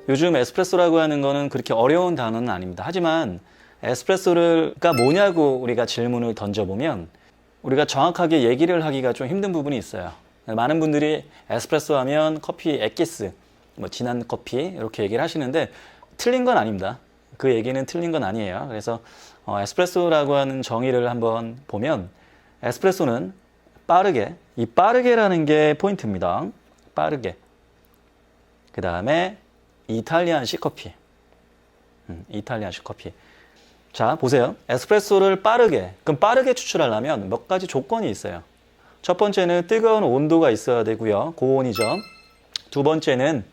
요즘 에스프레소라고 하는 거는 그렇게 어려운 단어는 아닙니다. 하지만 에스프레소가 뭐냐고 우리가 질문을 던져보면 우리가 정확하게 얘기를 하기가 좀 힘든 부분이 있어요. 많은 분들이 에스프레소 하면 커피 엑기스, 뭐 진한 커피 이렇게 얘기를 하시는데 틀린 건 아닙니다. 그 얘기는 틀린 건 아니에요. 그래서 에스프레소라고 하는 정의를 한번 보면 에스프레소는 빠르게, 이 빠르게라는 게 포인트입니다. 빠르게. 그 다음에 이탈리안식 커피. 이탈리안식 커피. 자, 보세요. 에스프레소를 빠르게, 그럼 빠르게 추출하려면 몇 가지 조건이 있어요. 첫 번째는 뜨거운 온도가 있어야 되고요. 고온이죠. 두 번째는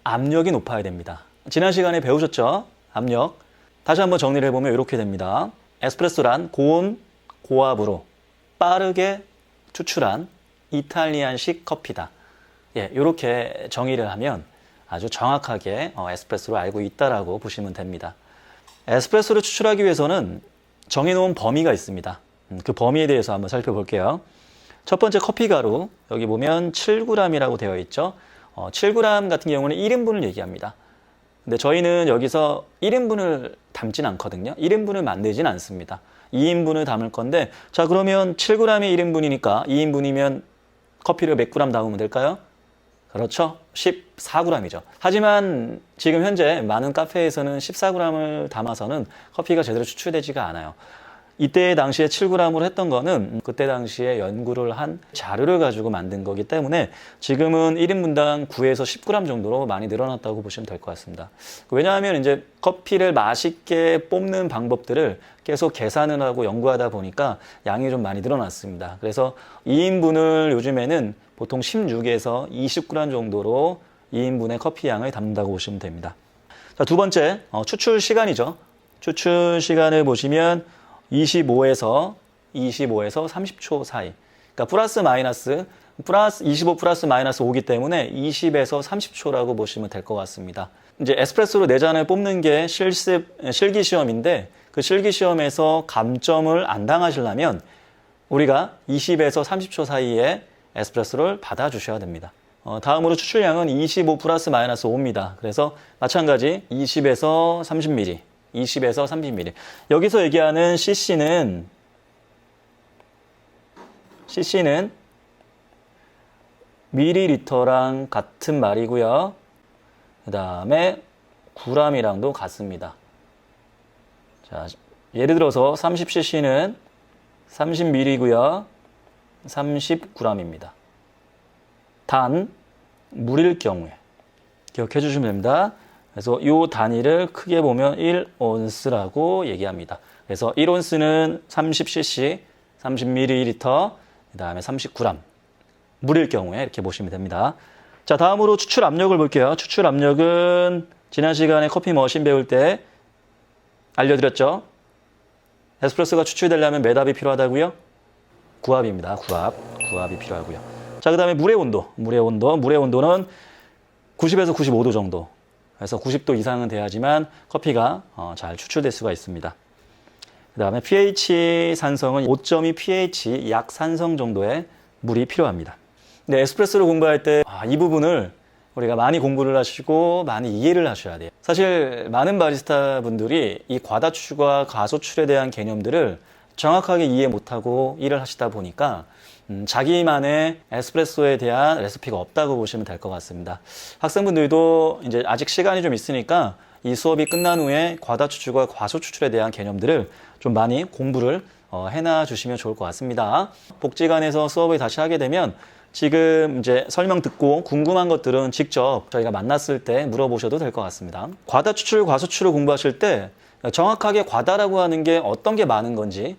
압력이 높아야 됩니다. 지난 시간에 배우셨죠? 압력. 다시 한번 정리를 해보면 이렇게 됩니다. 에스프레소란 고온, 고압으로 빠르게 추출한 이탈리안식 커피다. 예, 이렇게 정의를 하면 아주 정확하게 에스프레소를 알고 있다라고 보시면 됩니다. 에스프레소를 추출하기 위해서는 정해놓은 범위가 있습니다. 그 범위에 대해서 한번 살펴볼게요. 첫 번째 커피 가루, 여기 보면 7g이라고 되어 있죠. 7g 같은 경우는 1인분을 얘기합니다. 근데 저희는 여기서 1인분을 담진 않거든요. 1인분을 만들진 않습니다. 2인분을 담을 건데, 자, 그러면 7g이 1인분이니까 2인분이면 커피를 몇 g 담으면 될까요? 그렇죠. 14g이죠. 하지만 지금 현재 많은 카페에서는 14g을 담아서는 커피가 제대로 추출되지가 않아요. 이때 당시에 7g으로 했던 거는 그때 당시에 연구를 한 자료를 가지고 만든 거기 때문에 지금은 1인분당 9에서 10g 정도로 많이 늘어났다고 보시면 될 것 같습니다. 왜냐하면 이제 커피를 맛있게 뽑는 방법들을 계속 계산을 하고 연구하다 보니까 양이 좀 많이 늘어났습니다. 그래서 2인분을 요즘에는 보통 16에서 20g 정도로 2인분의 커피 양을 담는다고 보시면 됩니다. 자, 두 번째, 추출 시간이죠. 추출 시간을 보시면 25에서 30초 사이. 그러니까 플러스 25 플러스 마이너스 5기 때문에 20에서 30초라고 보시면 될 것 같습니다. 이제 에스프레소로 4잔을 뽑는 게 실기 시험인데 그 실기 시험에서 감점을 안 당하시려면 우리가 20에서 30초 사이에 에스프레소를 받아주셔야 됩니다. 다음으로 추출량은 25 플러스 마이너스 5입니다. 그래서 마찬가지 20에서 30ml. 20에서 30ml. 여기서 얘기하는 cc는 밀리리터랑 같은 말이고요. 그 다음에 g이랑도 같습니다. 자, 예를 들어서 30cc는 30ml고요. 30g입니다. 단, 물일 경우에 기억해 주시면 됩니다. 그래서 이 단위를 크게 보면 1온스라고 얘기합니다. 그래서 1온스는 30cc, 30ml, 그 다음에 30g. 물일 경우에 이렇게 보시면 됩니다. 자, 다음으로 추출 압력을 볼게요. 추출 압력은 지난 시간에 커피 머신 배울 때 알려드렸죠. 에스프레소가 추출되려면 몇 압이 필요하다고요? 9압입니다. 9압이 필요하고요. 자, 그 다음에 물의 온도는 90에서 95도 정도. 그래서 90도 이상은 돼야지만 커피가 잘 추출될 수가 있습니다. 그 다음에 pH 산성은 5.2 pH 약산성 정도의 물이 필요합니다. 근데 에스프레소를 공부할 때 이 부분을 우리가 많이 공부를 하시고 많이 이해를 하셔야 돼요. 사실 많은 바리스타 분들이 이 과다 추출과 과소출에 대한 개념들을 정확하게 이해 못하고 일을 하시다 보니까 자기만의 에스프레소에 대한 레시피가 없다고 보시면 될 것 같습니다. 학생분들도 이제 아직 시간이 좀 있으니까 이 수업이 끝난 후에 과다 추출과 과소 추출에 대한 개념들을 좀 많이 공부를 해놔 주시면 좋을 것 같습니다. 복지관에서 수업을 다시 하게 되면 지금 이제 설명 듣고 궁금한 것들은 직접 저희가 만났을 때 물어보셔도 될 것 같습니다. 과다 추출, 과소 추출을 공부하실 때 정확하게 과다라고 하는 게 어떤 게 많은 건지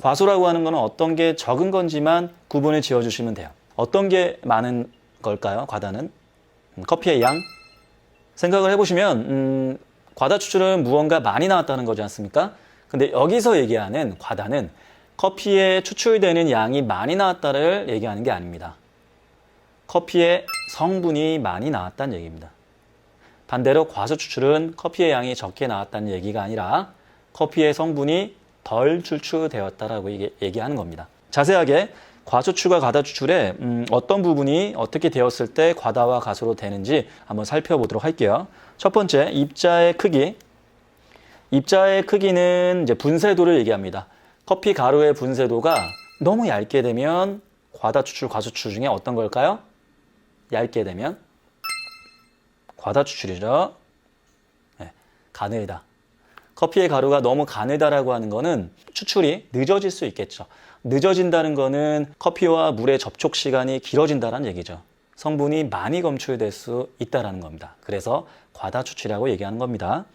과소라고 하는 거는 어떤 게 적은 건지만 구분을 지어주시면 돼요. 어떤 게 많은 걸까요? 과다는? 커피의 양? 생각을 해보시면 과다 추출은 무언가 많이 나왔다는 거지 않습니까? 근데 여기서 얘기하는 과다는 커피에 추출되는 양이 많이 나왔다를 얘기하는 게 아닙니다. 커피의 성분이 많이 나왔다는 얘기입니다. 반대로 과소 추출은 커피의 양이 적게 나왔다는 얘기가 아니라 커피의 성분이 덜 추출되었다라고 얘기하는 겁니다. 자세하게 과수출과 과다추출의 어떤 부분이 어떻게 되었을 때 과다와 가수로 되는지 한번 살펴보도록 할게요. 첫 번째, 입자의 크기. 입자의 크기는 이제 분쇄도를 얘기합니다. 커피 가루의 분쇄도가 너무 얇게 되면 과다추출, 과수출 중에 어떤 걸까요? 얇게 되면 과다추출이죠. 네, 가늘다. 커피의 가루가 너무 가늘다라고 하는 거는 추출이 늦어질 수 있겠죠. 늦어진다는 거는 커피와 물의 접촉 시간이 길어진다는 얘기죠. 성분이 많이 검출될 수 있다는 겁니다. 그래서 과다추출이라고 얘기하는 겁니다.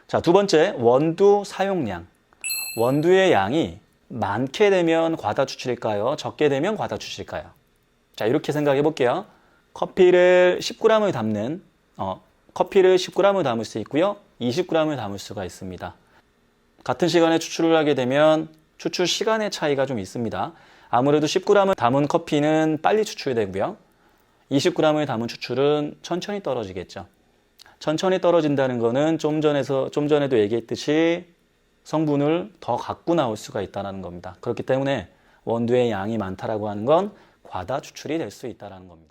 자, 두 번째, 원두 사용량. 원두의 양이 많게 되면 과다추출일까요? 적게 되면 과다추출일까요? 자, 이렇게 생각해 볼게요. 커피를 10g을 담는 커피를 10g을 담을 수 있고요. 20g을 담을 수가 있습니다. 같은 시간에 추출을 하게 되면 추출 시간의 차이가 좀 있습니다. 아무래도 10g을 담은 커피는 빨리 추출되고요. 20g을 담은 추출은 천천히 떨어지겠죠. 천천히 떨어진다는 거는 좀 전에도 얘기했듯이 성분을 더 갖고 나올 수가 있다는 겁니다. 그렇기 때문에 원두의 양이 많다라고 하는 건 과다 추출이 될 수 있다는 겁니다.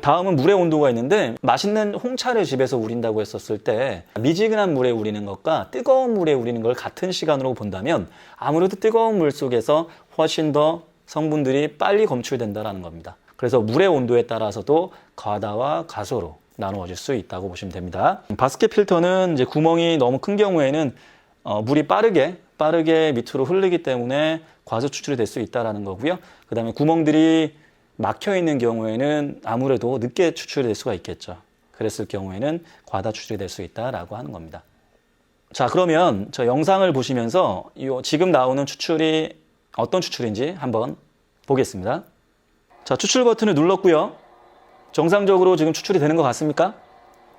다음은 물의 온도가 있는데 맛있는 홍차를 집에서 우린다고 했었을 때 미지근한 물에 우리는 것과 뜨거운 물에 우리는 걸 같은 시간으로 본다면 아무래도 뜨거운 물 속에서 훨씬 더 성분들이 빨리 검출된다는 겁니다. 그래서 물의 온도에 따라서도 과다와 가소로 나누어질 수 있다고 보시면 됩니다. 바스켓 필터는 이제 구멍이 너무 큰 경우에는 물이 빠르게 밑으로 흐르기 때문에 과소 추출이 될 수 있다는 거고요. 그 다음에 구멍들이 막혀 있는 경우에는 아무래도 늦게 추출이 될 수가 있겠죠. 그랬을 경우에는 과다 추출이 될 수 있다라고 하는 겁니다. 자, 그러면 저 영상을 보시면서 지금 나오는 추출이 어떤 추출인지 한번 보겠습니다. 자, 추출 버튼을 눌렀고요. 정상적으로 지금 추출이 되는 것 같습니까?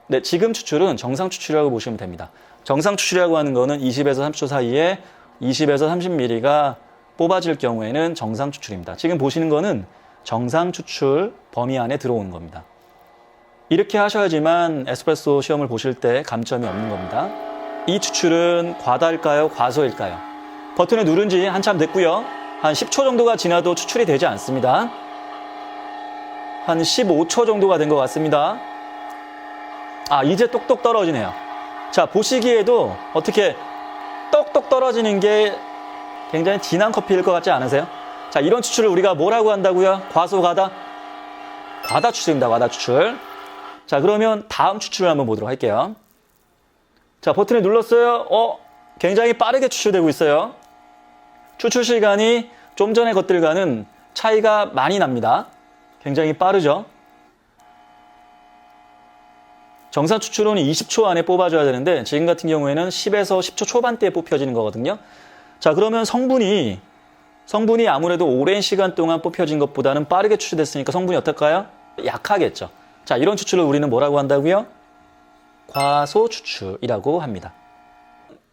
네, 지금 추출은 정상 추출이라고 보시면 됩니다. 정상 추출이라고 하는 거는 20에서 30초 사이에 20에서 30ml가 뽑아질 경우에는 정상 추출입니다. 지금 보시는 거는 정상 추출 범위 안에 들어오는 겁니다. 이렇게 하셔야지만 에스프레소 시험을 보실 때 감점이 없는 겁니다. 이 추출은 과다일까요? 과소일까요? 버튼을 누른 지 한참 됐고요. 한 10초 정도가 지나도 추출이 되지 않습니다. 한 15초 정도가 된 것 같습니다. 이제 똑똑 떨어지네요. 자, 보시기에도 어떻게 똑똑 떨어지는 게 굉장히 진한 커피일 것 같지 않으세요? 자, 이런 추출을 우리가 뭐라고 한다고요? 과소, 과다? 과다 추출입니다. 과다 추출. 자, 그러면 다음 추출을 한번 보도록 할게요. 자, 버튼을 눌렀어요. 굉장히 빠르게 추출되고 있어요. 추출 시간이 좀 전의 것들과는 차이가 많이 납니다. 굉장히 빠르죠? 정상 추출은 20초 안에 뽑아줘야 되는데 지금 같은 경우에는 10에서 10초 초반대에 뽑혀지는 거거든요. 자, 그러면 성분이 아무래도 오랜 시간 동안 뽑혀진 것보다는 빠르게 추출됐으니까 성분이 어떨까요? 약하겠죠. 자, 이런 추출을 우리는 뭐라고 한다고요? 과소 추출이라고 합니다.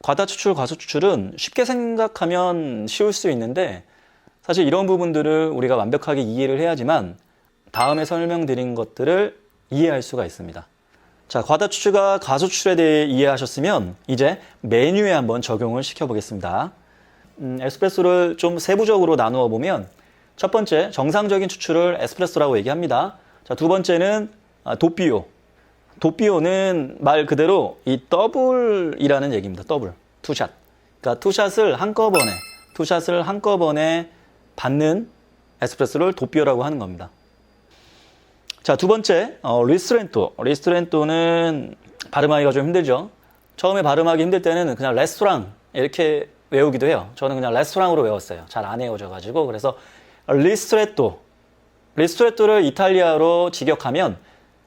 과다 추출, 과소 추출은 쉽게 생각하면 쉬울 수 있는데 사실 이런 부분들을 우리가 완벽하게 이해를 해야지만 다음에 설명드린 것들을 이해할 수가 있습니다. 자, 과다 추출과 과소 추출에 대해 이해하셨으면 이제 메뉴에 한번 적용을 시켜보겠습니다. 에스프레소를 좀 세부적으로 나누어 보면 첫 번째, 정상적인 추출을 에스프레소라고 얘기합니다. 자, 두 번째는 도삐오. 도삐오는 말 그대로 이 더블이라는 얘기입니다. 더블, 투샷. 그러니까 투샷을 한꺼번에 받는 에스프레소를 도삐오라고 하는 겁니다. 자, 두 번째, 리스토렌토. 리스토렌토는 발음하기가 좀 힘들죠. 처음에 발음하기 힘들 때는 그냥 레스토랑 이렇게 외우기도 해요. 저는 그냥 레스토랑으로 외웠어요. 잘 안 외워져가지고. 그래서 리스토레토를 이탈리아로 직역하면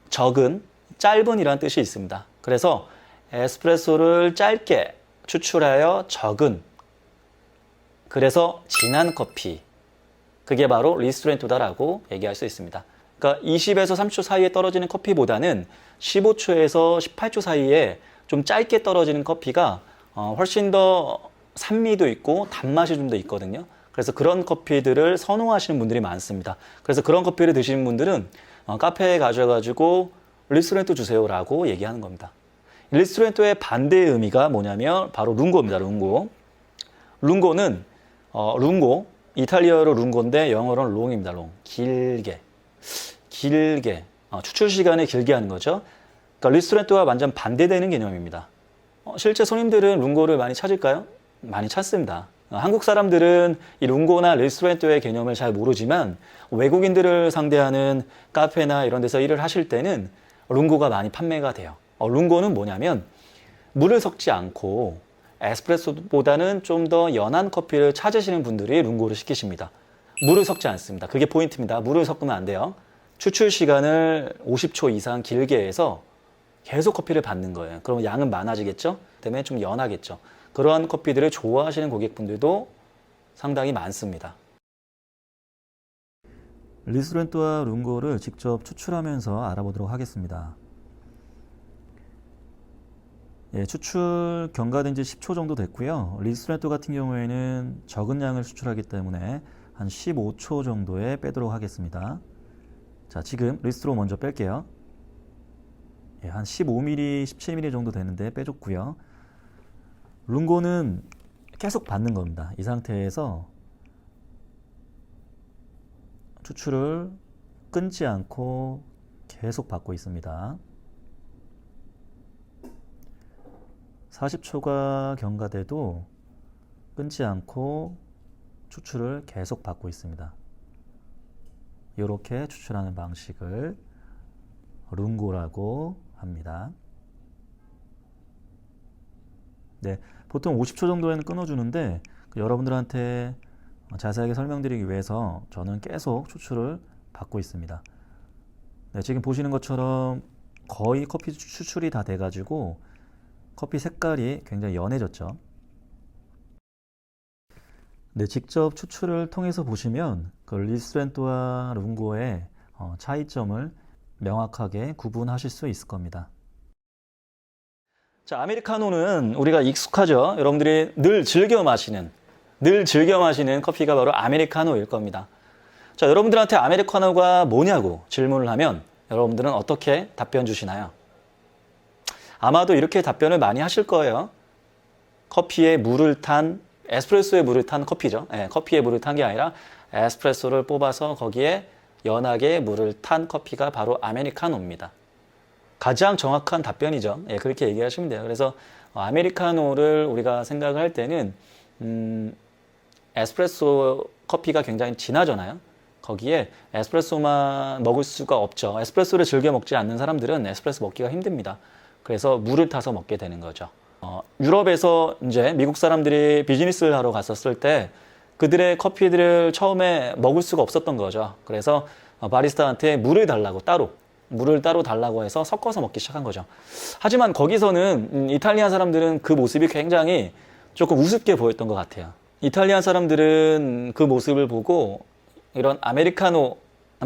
적은, 짧은이라는 뜻이 있습니다. 그래서 에스프레소를 짧게 추출하여 적은, 그래서 진한 커피. 그게 바로 리스토렌토다라고 얘기할 수 있습니다. 그러니까 20에서 30초 사이에 떨어지는 커피보다는 15초에서 18초 사이에 좀 짧게 떨어지는 커피가 훨씬 더 산미도 있고 단맛이 좀 더 있거든요. 그래서 그런 커피들을 선호하시는 분들이 많습니다. 그래서 그런 커피를 드시는 분들은 카페에 가셔가지고 리스토렌토 주세요라고 얘기하는 겁니다. 리스토렌토의 반대의 의미가 뭐냐면 바로 룽고입니다. 룽고는 룽고, 이탈리아어로 룽고인데 영어로는 롱입니다. 롱. 길게 추출 시간을 길게 하는 거죠. 그러니까 리스토렌토와 완전 반대되는 개념입니다. 실제 손님들은 룽고를 많이 찾을까요? 많이 찾습니다. 한국 사람들은 이 룽고나 리스토렌토의 개념을 잘 모르지만 외국인들을 상대하는 카페나 이런 데서 일을 하실 때는 룽고가 많이 판매가 돼요. 룽고는 뭐냐면 물을 섞지 않고 에스프레소보다는 좀 더 연한 커피를 찾으시는 분들이 룽고를 시키십니다. 물을 섞지 않습니다. 그게 포인트입니다. 물을 섞으면 안 돼요. 추출 시간을 50초 이상 길게 해서 계속 커피를 받는 거예요. 그럼 양은 많아지겠죠? 때문에 좀 연하겠죠. 그러한 커피들을 좋아하시는 고객분들도 상당히 많습니다. 리스토렌토와 룽고를 직접 추출하면서 알아보도록 하겠습니다. 추출 경과된 지 10초 정도 됐고요. 리스토렌토 같은 경우에는 적은 양을 추출하기 때문에 한 15초 정도에 빼도록 하겠습니다. 자, 지금 리스토로 먼저 뺄게요. 한 15mm, 17mm 정도 되는데 빼줬고요. 룽고는 계속 받는 겁니다. 이 상태에서 추출을 끊지 않고 계속 받고 있습니다. 40초가 경과돼도 끊지 않고 추출을 계속 받고 있습니다. 이렇게 추출하는 방식을 룽고라고 합니다. 네, 보통 50초 정도에는 끊어주는데 여러분들한테 자세하게 설명드리기 위해서 저는 계속 추출을 받고 있습니다. 네, 지금 보시는 것처럼 거의 커피 추출이 다 돼가지고 커피 색깔이 굉장히 연해졌죠. 네, 직접 추출을 통해서 보시면 그 리스토렌토와 룽고의 차이점을 명확하게 구분하실 수 있을 겁니다. 자, 아메리카노는 우리가 익숙하죠. 여러분들이 늘 즐겨 마시는 커피가 바로 아메리카노일 겁니다. 자, 여러분들한테 아메리카노가 뭐냐고 질문을 하면 여러분들은 어떻게 답변 주시나요? 아마도 이렇게 답변을 많이 하실 거예요. 커피에 물을 탄, 에스프레소에 물을 탄 커피죠. 네, 커피에 물을 탄 게 아니라 에스프레소를 뽑아서 거기에 연하게 물을 탄 커피가 바로 아메리카노입니다. 가장 정확한 답변이죠. 예, 그렇게 얘기하시면 돼요. 그래서 아메리카노를 우리가 생각을 할 때는 에스프레소 커피가 굉장히 진하잖아요. 거기에 에스프레소만 먹을 수가 없죠. 에스프레소를 즐겨 먹지 않는 사람들은 에스프레소 먹기가 힘듭니다. 그래서 물을 타서 먹게 되는 거죠. 유럽에서 이제 미국 사람들이 비즈니스를 하러 갔었을 때 그들의 커피들을 처음에 먹을 수가 없었던 거죠. 그래서 바리스타한테 물을 따로 달라고 해서 섞어서 먹기 시작한 거죠. 하지만 거기서는 이탈리안 사람들은 그 모습이 굉장히 조금 우습게 보였던 것 같아요. 이탈리안 사람들은 그 모습을 보고 이런 아메리카노,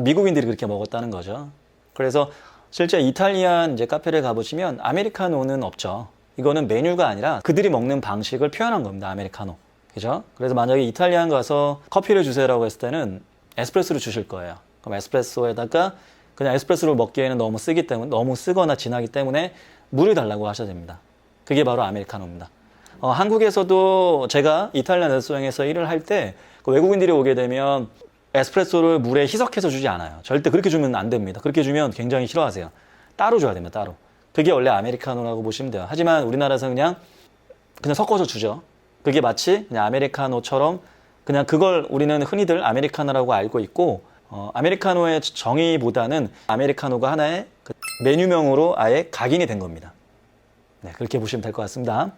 미국인들이 그렇게 먹었다는 거죠. 그래서 실제 이탈리안 이제 카페를 가보시면 아메리카노는 없죠. 이거는 메뉴가 아니라 그들이 먹는 방식을 표현한 겁니다. 아메리카노. 그죠? 그래서 만약에 이탈리안 가서 커피를 주세요라고 했을 때는 에스프레소를 주실 거예요. 그럼 에스프레소에다가 그냥 에스프레소를 먹기에는 너무 쓰거나 진하기 때문에 물을 달라고 하셔야 됩니다. 그게 바로 아메리카노입니다. 한국에서도 제가 이탈리안 레스토랑에서 일을 할 때 그 외국인들이 오게 되면 에스프레소를 물에 희석해서 주지 않아요. 절대 그렇게 주면 안 됩니다. 그렇게 주면 굉장히 싫어하세요. 따로 줘야 됩니다. 따로. 그게 원래 아메리카노라고 보시면 돼요. 하지만 우리나라에서 그냥 섞어서 주죠. 그게 마치 그냥 아메리카노처럼 그냥 그걸 우리는 흔히들 아메리카노라고 알고 있고 아메리카노의 정의보다는 아메리카노가 하나의 그 메뉴명으로 아예 각인이 된 겁니다. 네, 그렇게 보시면 될 것 같습니다.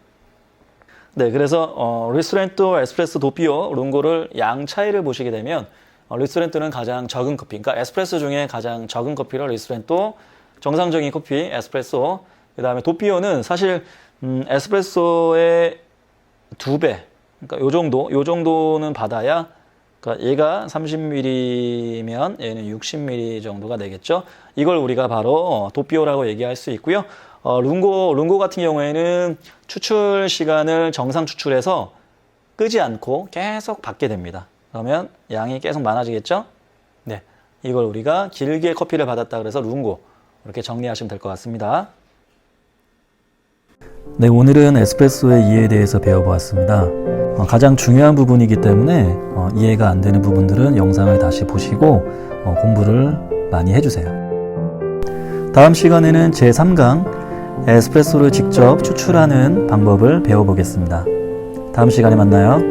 네, 그래서 리스토렌토, 에스프레소, 도피오, 룽고를 양 차이를 보시게 되면 리스토렌토는 가장 적은 커피, 그러니까 에스프레소 중에 가장 적은 커피를 리스토렌토, 정상적인 커피, 에스프레소, 그 다음에 도피오는 사실 에스프레소의 2배, 그러니까 요 정도는 받아야, 그러니까 얘가 30ml면 얘는 60ml 정도가 되겠죠. 이걸 우리가 바로 도피오라고 얘기할 수 있고요. 룽고 같은 경우에는 추출 시간을 정상 추출해서 끄지 않고 계속 받게 됩니다. 그러면 양이 계속 많아지겠죠? 네, 이걸 우리가 길게 커피를 받았다 그래서 룽고 이렇게 정리하시면 될 것 같습니다. 네, 오늘은 에스프레소의 이해에 대해서 배워보았습니다. 가장 중요한 부분이기 때문에 이해가 안 되는 부분들은 영상을 다시 보시고 공부를 많이 해주세요. 다음 시간에는 제3강 에스프레소를 직접 추출하는 방법을 배워보겠습니다. 다음 시간에 만나요.